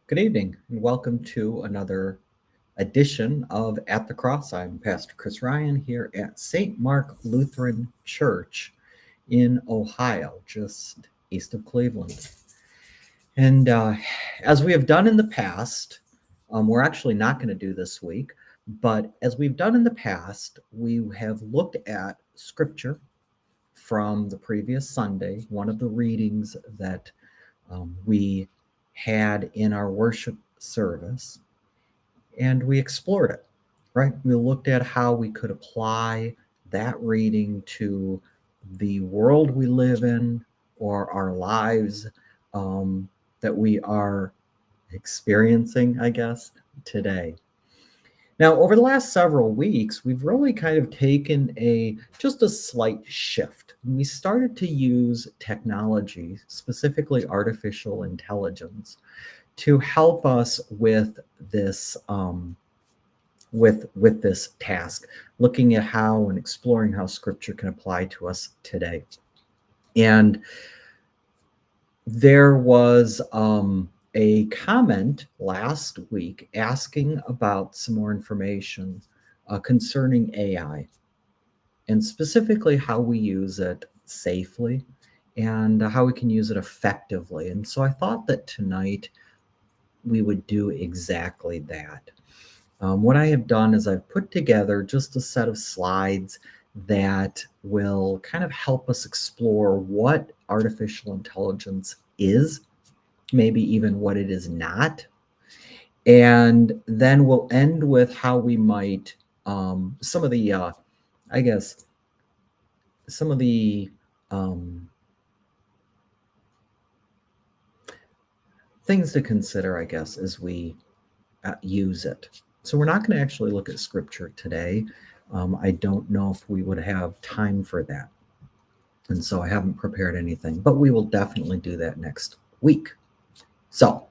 Good evening, and welcome to another edition of At the Cross. I'm Pastor Chris Ryan here at St. Mark Lutheran Church in Ohio, just east of Cleveland. And as we have done in the past, we're actually not going to do this week, but as we've done in the past, we have looked at scripture from the previous Sunday, one of the readings that we had in our worship service, and we explored it, right? We looked at how we could apply that reading to the world we live in or our lives that we are experiencing, I guess, today. Now, over the last several weeks, we've really kind of taken just a slight shift. We started to use technology, specifically artificial intelligence, to help us with this with this task, looking at how and exploring how Scripture can apply to us today. And there was a comment last week asking about some more information concerning AI, and specifically how we use it safely and how we can use it effectively. And so I thought that tonight we would do exactly that. What I have done is I've put together just a set of slides that will kind of help us explore what artificial intelligence is, maybe even what it is not. And then we'll end with how we might, some of the, I guess, some of the things to consider, I guess, as we use it. So we're not going to actually look at scripture today. I don't know if we would have time for that. And so I haven't prepared anything, but we will definitely do that next week. So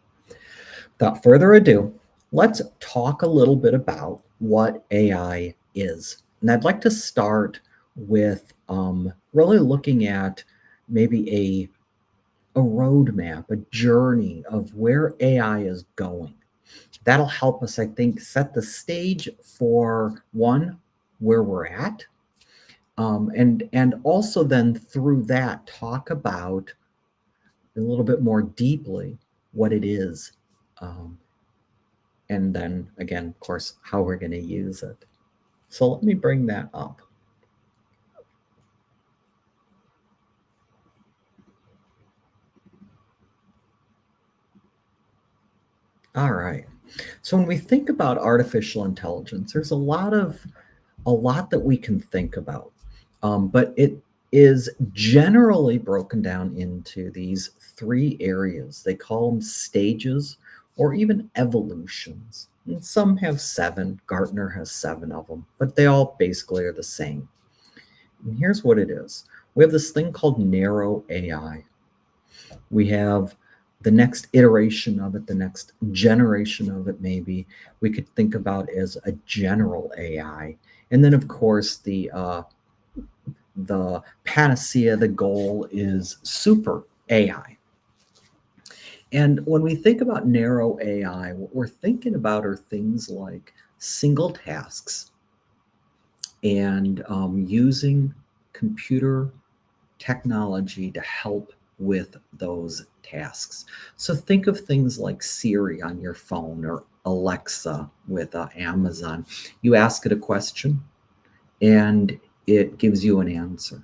without further ado, let's talk a little bit about what AI is. And I'd like to start with really looking at maybe a roadmap, a journey of where AI is going. That'll help us, I think, set the stage for one, where we're at, and also then through that talk about a little bit more deeply what it is, um, and then again, of course, how we're going to use it. So let me bring that up. All right. So when we think about artificial intelligence, there's a lot that we can think about, but it is generally broken down into these three areas. They call them stages or even evolutions. And some have seven. Gartner has seven of them, but they all basically are the same. And here's what it is. We have this thing called narrow AI. We have the next iteration of it, the next generation of it, maybe we could think about as a general AI. And then, of course, the panacea, the goal is super AI. And when we think about narrow AI, what we're thinking about are things like single tasks and using computer technology to help with those tasks. So think of things like Siri on your phone or Alexa with Amazon. You ask it a question and it gives you an answer.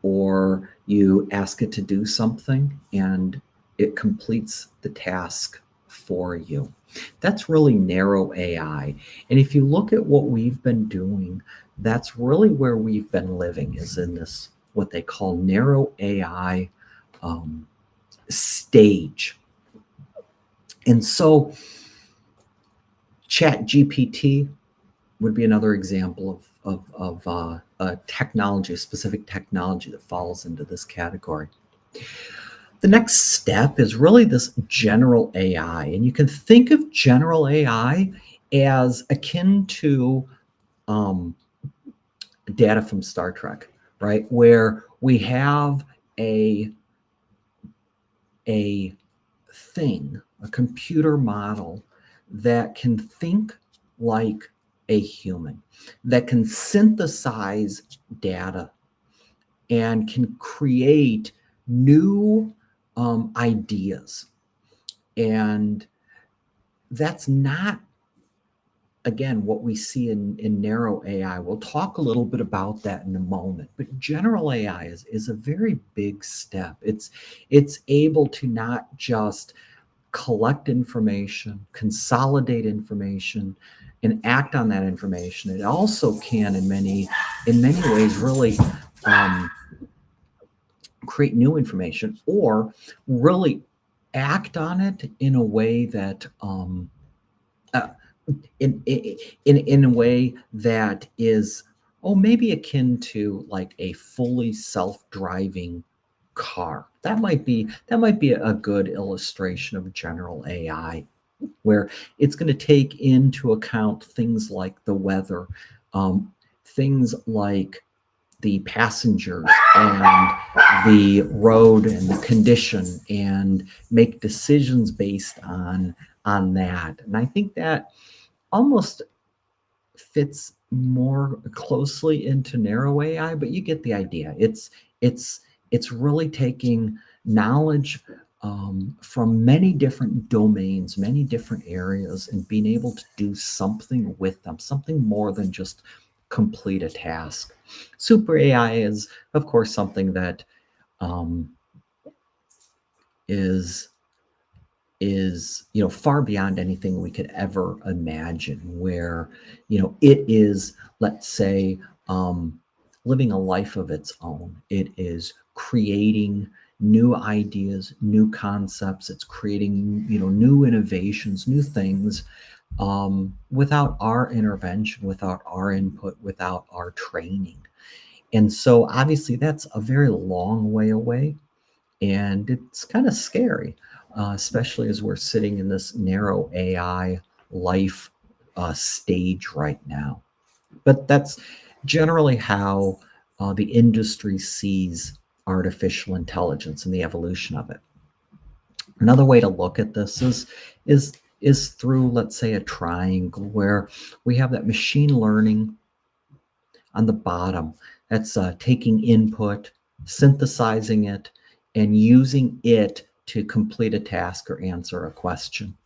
Or you ask it to do something and it completes the task for you. That's really narrow AI. And if you look at what we've been doing, that's really where we've been living, is in this what they call narrow AI stage. And so Chat GPT would be another example of a technology, a specific technology that falls into this category. The next step is really this general AI. And you can think of general AI as akin to data from Star Trek, right? Where we have a thing, a computer model that can think like a human, that can synthesize data and can create new ideas. And that's not, again, what we see in narrow AI. We'll talk a little bit about that in a moment. But general AI is a very big step. It's able to not just collect information, consolidate information, and act on that information. It also can, in many ways, really um, create new information or really act on it in a way that uh, in a way that is, oh, maybe akin to like a fully self-driving car. That might be a good illustration of general AI, where it's going to take into account things like the weather, things like the passengers and the road and the condition, and make decisions based on that. And I think that almost fits more closely into narrow AI, but you get the idea. It's really taking knowledge from many different domains, many different areas, and being able to do something with them, something more than just complete a task. Super AI is, of course, something that um, is far beyond anything we could ever imagine, where it is, let's say, um, living a life of its own. It is creating new ideas, new concepts. It's creating new innovations, new things, without our intervention, without our input, without our training. And so obviously that's a very long way away, and it's kind of scary, especially as we're sitting in this narrow AI life stage right now. But that's generally how the industry sees artificial intelligence and the evolution of it. Another way to look at this is through, let's say, a triangle where we have that machine learning on the bottom. That's taking input, synthesizing it, and using it to complete a task or answer a question.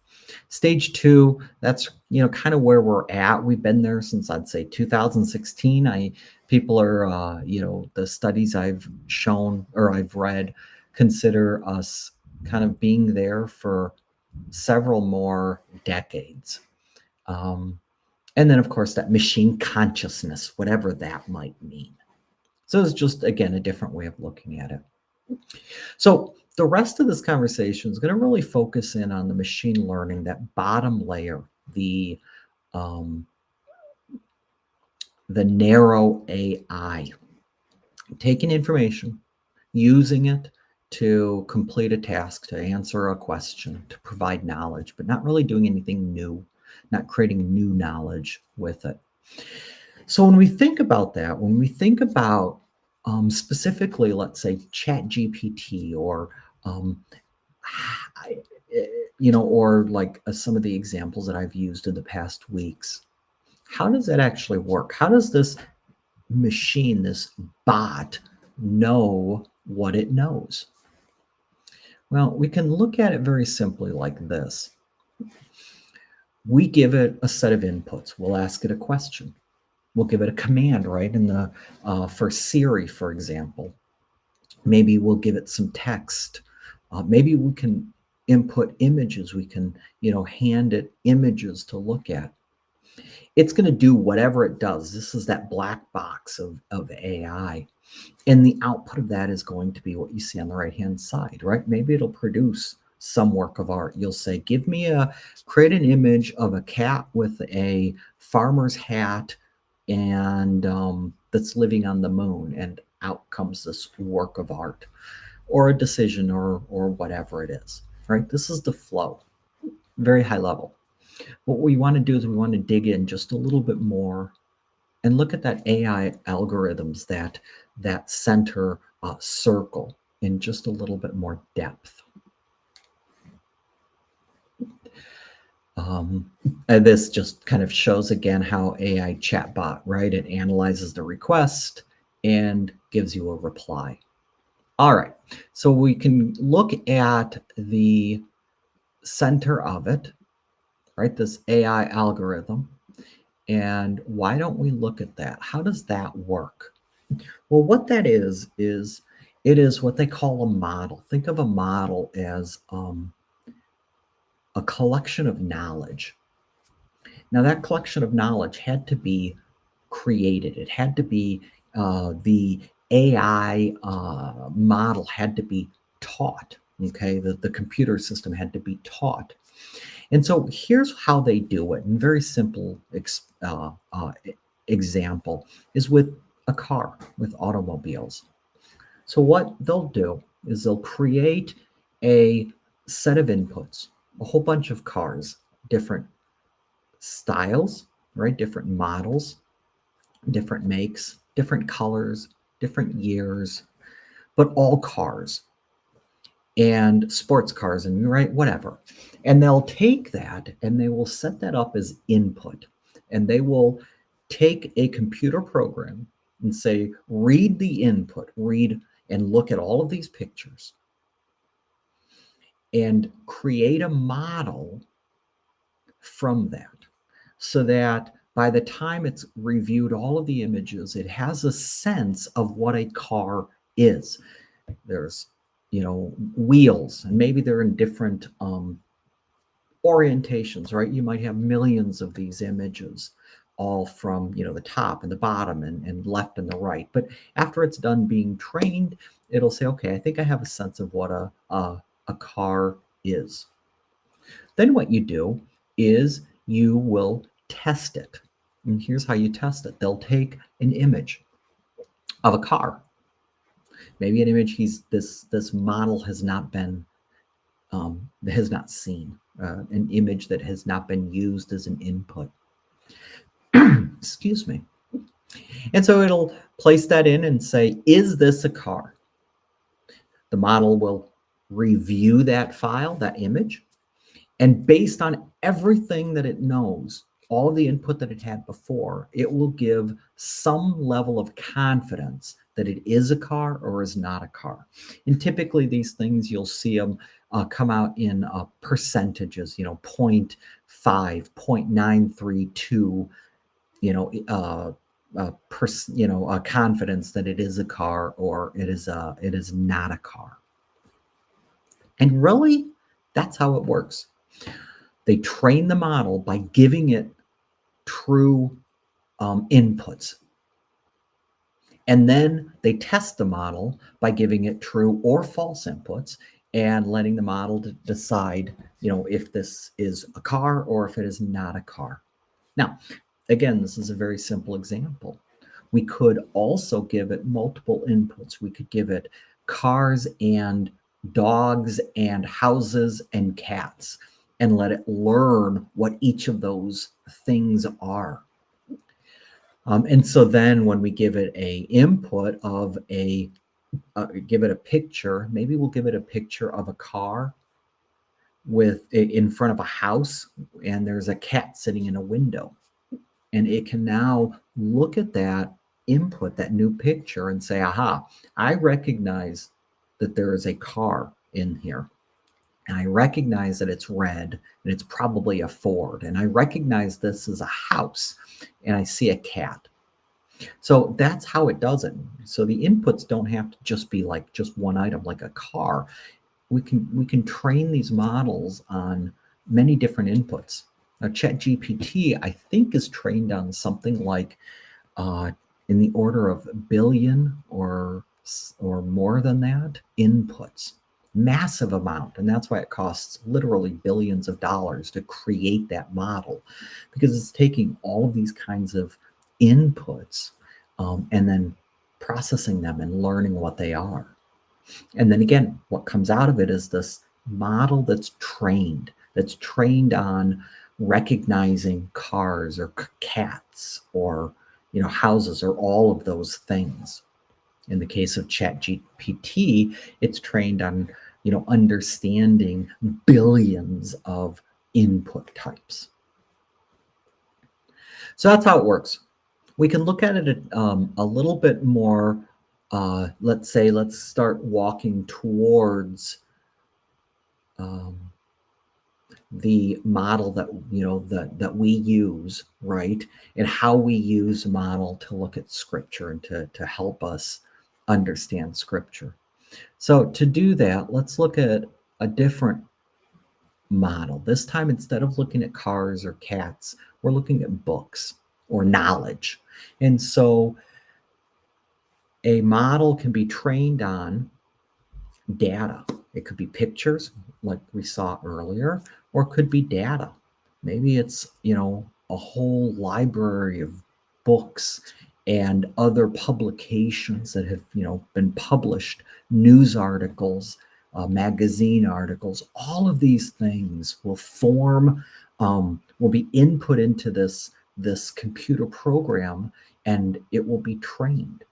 Stage two, that's kind of where we're at. We've been there since, I'd say, 2016. People are the studies I've shown or I've read consider us kind of being there for several more decades. And then, of course, that machine consciousness, whatever that might mean. So it's just, again, a different way of looking at it. So the rest of this conversation is going to really focus in on the machine learning, that bottom layer, the narrow AI, taking information, using it to complete a task, to answer a question, to provide knowledge, but not really doing anything new, not creating new knowledge with it. So when we think about that, when we think about specifically, let's say, ChatGPT or or like some of the examples that I've used in the past weeks, how does that actually work? How does this machine, this bot, know what it knows? Well, we can look at it very simply like this. We give it a set of inputs. We'll ask it a question. We'll give it a command, right? For Siri, for example, maybe we'll give it some text. Maybe we can input images. We can, hand it images to look at. It's going to do whatever it does. This is that black box of AI. And the output of that is going to be what you see on the right-hand side, right? Maybe it'll produce some work of art. You'll say, create an image of a cat with a farmer's hat and that's living on the moon, and out comes this work of art or a decision or whatever it is, right? This is the flow, very high level. What we want to do is we want to dig in just a little bit more and look at that AI algorithms, that center circle in just a little bit more depth. And this just kind of shows again how AI chatbot, right? It analyzes the request and gives you a reply. All right, so we can look at the center of it, right? This AI algorithm. And why don't we look at that? How does that work? Well, what that is it is what they call a model. Think of a model as a collection of knowledge. Now, that collection of knowledge had to be created. It had to be the AI model had to be taught. Okay, the computer system had to be taught. And so here's how they do it. And very simple example is with a car, with automobiles. So what they'll do is they'll create a set of inputs, a whole bunch of cars, different styles, right? Different models, different makes, different colors, different years, but all cars and sports cars and right, whatever. And they'll take that and they will set that up as input. And they will take a computer program and say, read the input, read and look at all of these pictures and create a model from that so that by the time it's reviewed all of the images, it has a sense of what a car is. There's, wheels, and maybe they're in different orientations, right? You might have millions of these images, all from, the top and the bottom and left and the right. But after it's done being trained, it'll say, okay, I think I have a sense of what a car is. Then what you do is you will test it. And here's how you test it. They'll take an image of a car, maybe an image this model has not been has not seen, an image that has not been used as an input. Excuse me. And so it'll place that in and say, is this a car? The model will review that file, that image, and based on everything that it knows, all of the input that it had before, it will give some level of confidence that it is a car or is not a car. And typically these things, you'll see them come out in percentages, 0.5, 0.932, confidence that it is a car or it is not a car. And really, that's how it works. They train the model by giving it true inputs. And then they test the model by giving it true or false inputs and letting the model decide, if this is a car or if it is not a car. Now, again, this is a very simple example. We could also give it multiple inputs. We could give it cars and dogs and houses and cats and let it learn what each of those things are. And so then when we give it a input of give it a picture, maybe we'll give it a picture of a car in front of a house and there's a cat sitting in a window. And it can now look at that input, that new picture, and say, aha, I recognize that there is a car in here. And I recognize that it's red and it's probably a Ford. And I recognize this is a house and I see a cat. So that's how it does it. So the inputs don't have to just be like just one item, like a car. We can train these models on many different inputs. Now, ChatGPT, I think, is trained on something like in the order of a billion or more than that inputs. Massive amount. And that's why it costs literally billions of dollars to create that model, because it's taking all of these kinds of inputs and then processing them and learning what they are. And then again, what comes out of it is this model that's trained on recognizing cars or cats or houses or all of those things. In the case of ChatGPT, it's trained on understanding billions of input types. So that's how it works. We can look at it a little bit more. Let's start walking towards the model that we use, right? And how we use a model to look at scripture and to help us understand scripture. So to do that, let's look at a different model. This time, instead of looking at cars or cats, we're looking at books or knowledge. And so a model can be trained on data. It could be pictures, like we saw earlier, or it could be data. Maybe it's, a whole library of books and other publications that have, been published, news articles, magazine articles. All of these things will form, will be input into this computer program, and it will be trained.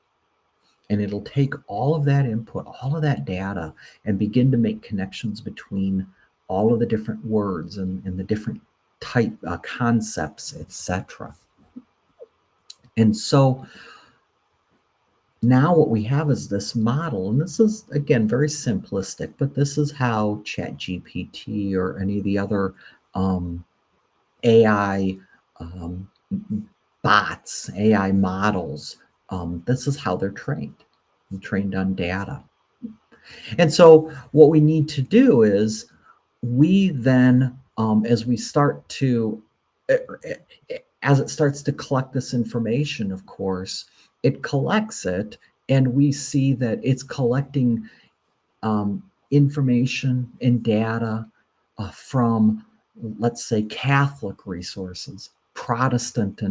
And it'll take all of that input, all of that data, and begin to make connections between all of the different words and the different type concepts, etc. And so now what we have is this model, and this is, again, very simplistic, but this is how ChatGPT or any of the other AI bots, AI models, this is how they're trained on data. And so what we need to do is we then, as we start to, as it starts to collect this information, of course, it collects it, and we see that it's collecting information and data from, let's say, Catholic resources, Protestant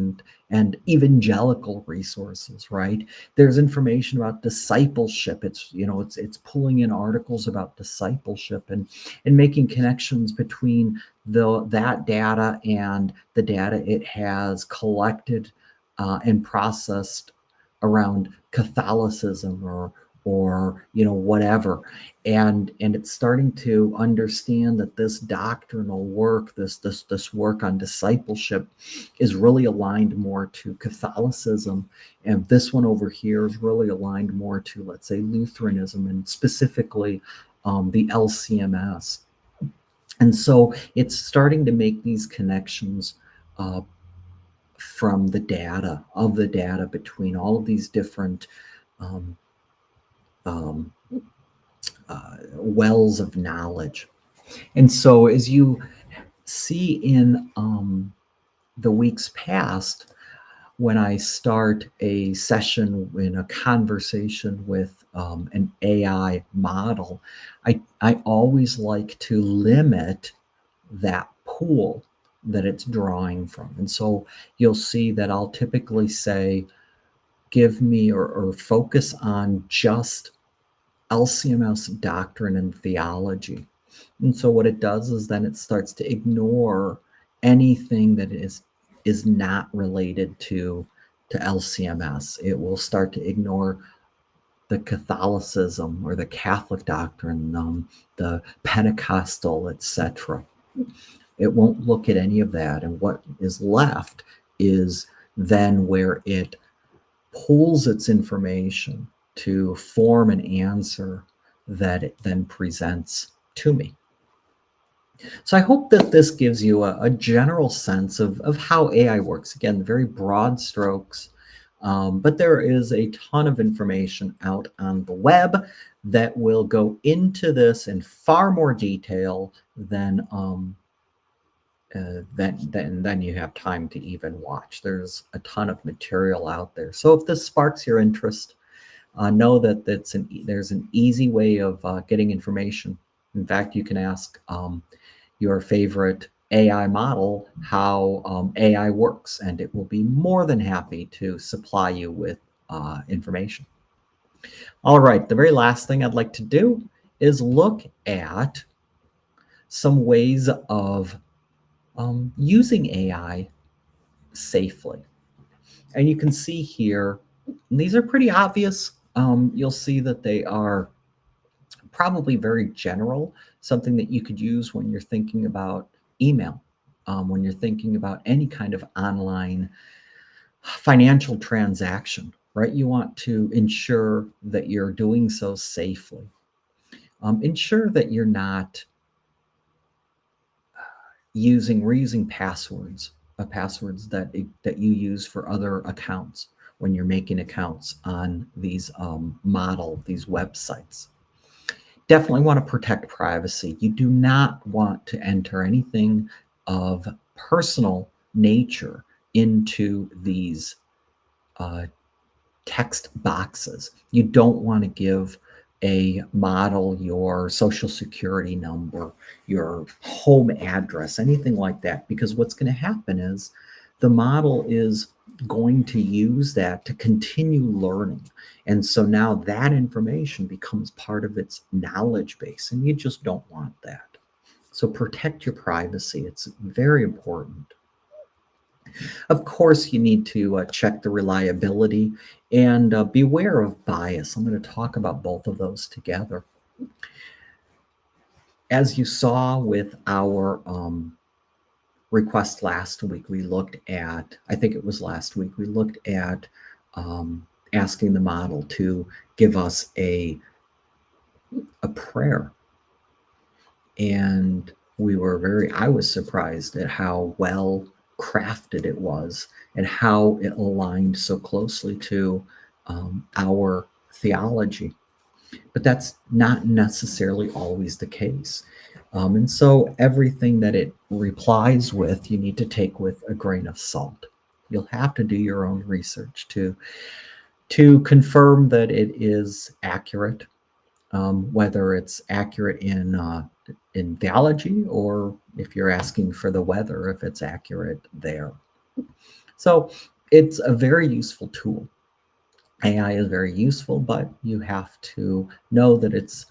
and evangelical resources, right? There's information about discipleship. It's pulling in articles about discipleship and making connections between that data and the data it has collected and processed around Catholicism or whatever, and it's starting to understand that this doctrinal work, this work on discipleship, is really aligned more to Catholicism, and this one over here is really aligned more to, let's say, Lutheranism, and specifically the LCMS. And so it's starting to make these connections from the data between all of these different wells of knowledge. And so as you see in the weeks past, when I start a session in a conversation with an AI model, I always like to limit that pool that it's drawing from. And so you'll see that I'll typically say, give me or focus on just LCMS doctrine and theology. And so what it does is then it starts to ignore anything that is not related to LCMS. It will start to ignore the Catholicism or the Catholic doctrine, the Pentecostal, etc. It won't look at any of that. And what is left is then where it pulls its information to form an answer that it then presents to me. So I hope that this gives you a general sense of how AI works. Again, very broad strokes, but there is a ton of information out on the web that will go into this in far more detail than you have time to even watch. There's a ton of material out there. So if this sparks your interest, know that there's an easy way of getting information. In fact, you can ask your favorite AI model how AI works, and it will be more than happy to supply you with information. All right, the very last thing I'd like to do is look at some ways of using AI safely. And you can see here, these are pretty obvious. You'll see that they are probably very general, something that you could use when you're thinking about email. when you're thinking about any kind of online financial transaction, right? You want to ensure that you're doing so safely. Ensure that you're not reusing passwords that you use for other accounts when you're making accounts on these these websites. Definitely want to protect privacy. You do not want to enter anything of personal nature into these uh, text boxes. You don't want to give a model your social security number, your home address, anything like that, because what's going to happen is the model is going to use that to continue learning. And so now that information becomes part of its knowledge base, and you just don't want that. So protect your privacy. It's very important. Of course, you need to check the reliability and beware of bias. I'm going to talk about both of those together. As you saw with our request last week, we looked at, I think it was last week, we looked at asking the model to give us a prayer. And I was surprised at how well crafted it was and how it aligned so closely to our theology. But that's not necessarily always the case. And so everything that it replies with, you need to take with a grain of salt. You'll have to do your own research to confirm that it is accurate, whether it's accurate in theology, or if you're asking for the weather, if it's accurate there. So it's a very useful tool. AI is very useful, but you have to know that it's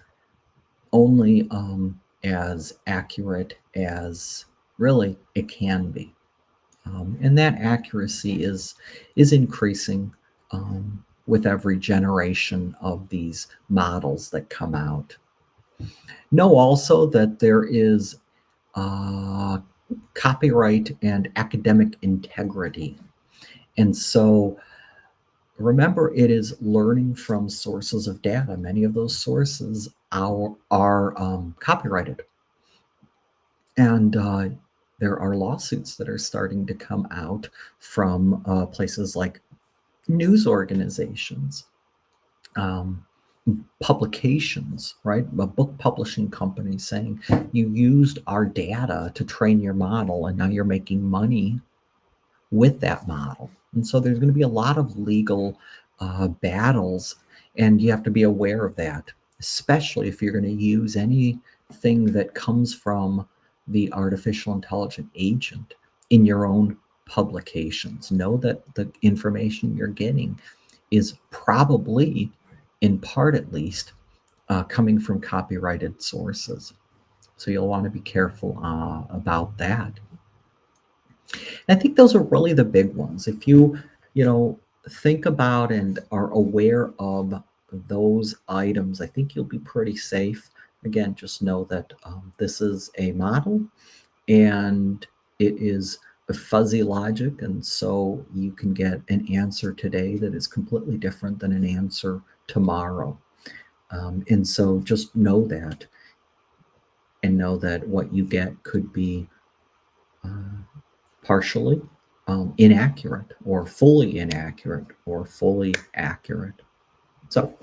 only as accurate as really it can be. And that accuracy is increasing with every generation of these models that come out. Know also that there is copyright and academic integrity. And so remember, it is learning from sources of data. Many of those sources are copyrighted. And there are lawsuits that are starting to come out from places like news organizations, publications, right? A book publishing company saying you used our data to train your model and now you're making money with that model. And so there's going to be a lot of legal battles, and you have to be aware of that, especially if you're going to use anything that comes from the artificial intelligent agent in your own publications. Know that the information you're getting is probably, in part at least, coming from copyrighted sources. So you'll want to be careful about that. And I think those are really the big ones. If you think about and are aware of those items, I think you'll be pretty safe. Again, just know that this is a model and it is a fuzzy logic. And so you can get an answer today that is completely different than an answer tomorrow. And so just know that, and know that what you get could be partially inaccurate, or fully inaccurate, or fully accurate. So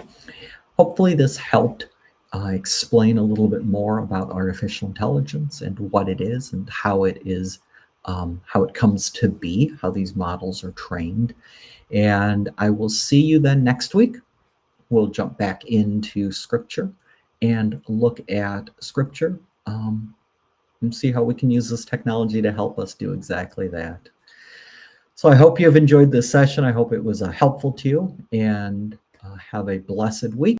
hopefully this helped explain a little bit more about artificial intelligence and what it is and how it is, how it comes to be, how these models are trained. And I will see you then next week. We'll jump back into Scripture and look at Scripture and see how we can use this technology to help us do exactly that. So I hope you have enjoyed this session. I hope it was helpful to you, and have a blessed week.